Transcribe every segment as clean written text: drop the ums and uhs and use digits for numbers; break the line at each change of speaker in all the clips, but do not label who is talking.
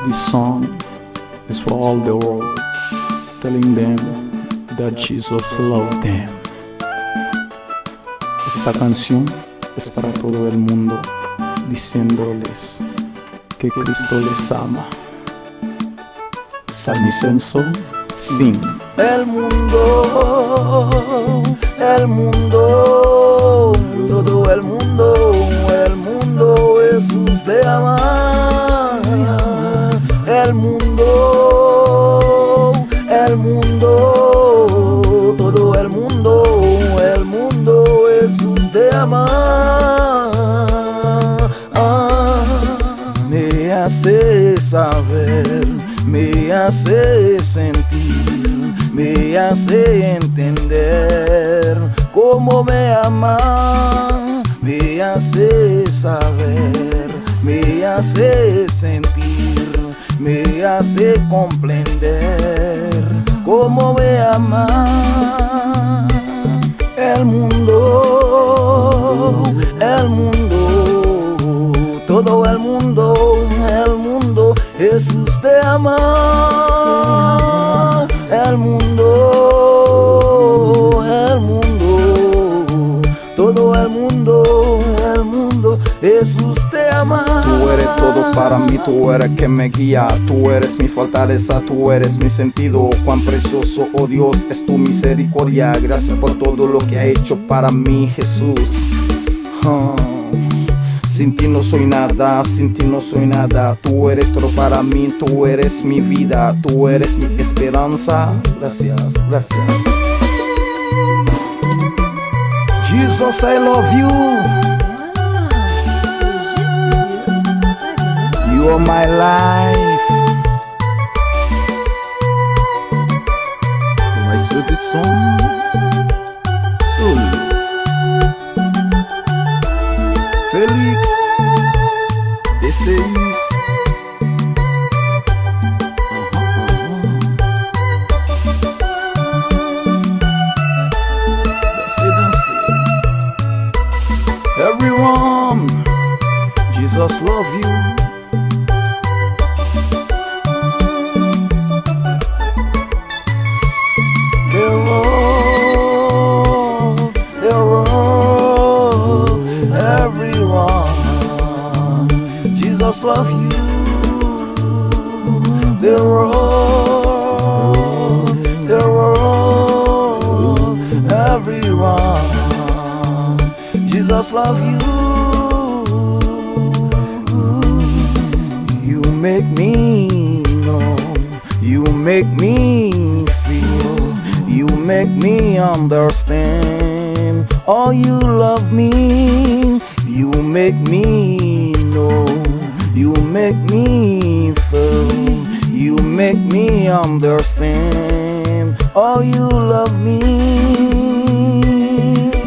This song is for all the world, telling them that Jesus loved them. Esta canción es para todo el mundo, diciéndoles que Cristo les ama. Salmicenso 5.
El mundo, todo el mundo Jesús te ama. El mundo, todo el mundo Jesús te ama. Me hace saber, me hace sentir, me hace entender cómo me ama, me hace saber, me hace sentir, me hace comprender cómo me ama. El mundo, todo el mundo, Jesús te ama. El mundo, todo el mundo, Jesús te ama.
Tú eres todo para mí, tú eres que me guía, tú eres mi fortaleza, tú eres mi sentido. Cuán precioso, oh Dios, es tu misericordia. Gracias por todo lo que ha hecho para mí, Jesús. Sin ti no soy nada, sin ti no soy nada. Tú eres todo para mí, tú eres mi vida, tú eres mi esperanza. Gracias, gracias.
Jesus, I love you. You are my life.
My sweet song, Soul.
Félix, D6. Danser. Everyone, Jesus love you. Everyone, Jesus love you. The world, everyone, Jesus love you. You make me know, you make me feel, you make me understand. Oh, you love me, you make me know, you make me feel, you make me understand. Oh, you love me.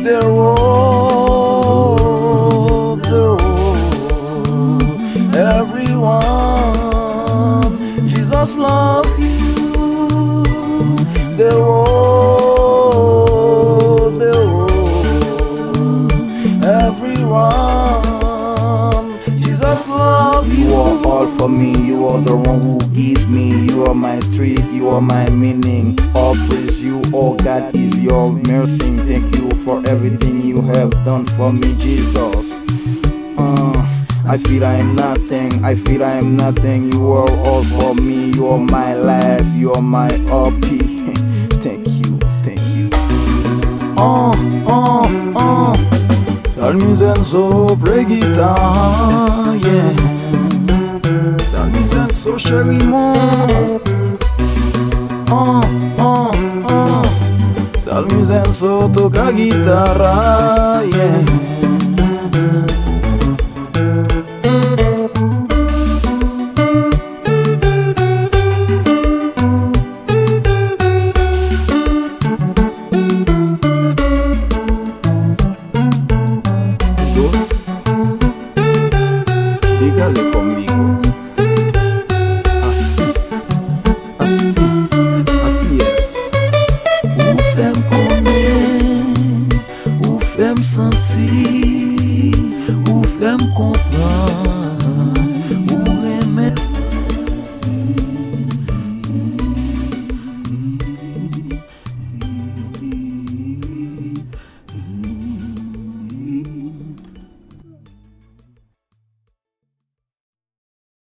The road, everyone, Jesus love you. The road, everyone, Jesus love you.
You are all for me, you are the one who give me. You are my street, you are my meaning. All praise you, oh God is your mercy. Thank you for everything you have done for me, Jesus. I feel I am nothing, I feel I am nothing. You are all for me, you are my life, you are my OP. Thank you, thank you.
Salmicenso, play guitar, yeah. Salmicenso, chéri mon. Salmicenso, toca guitarra, yeah. Dígale conmigo.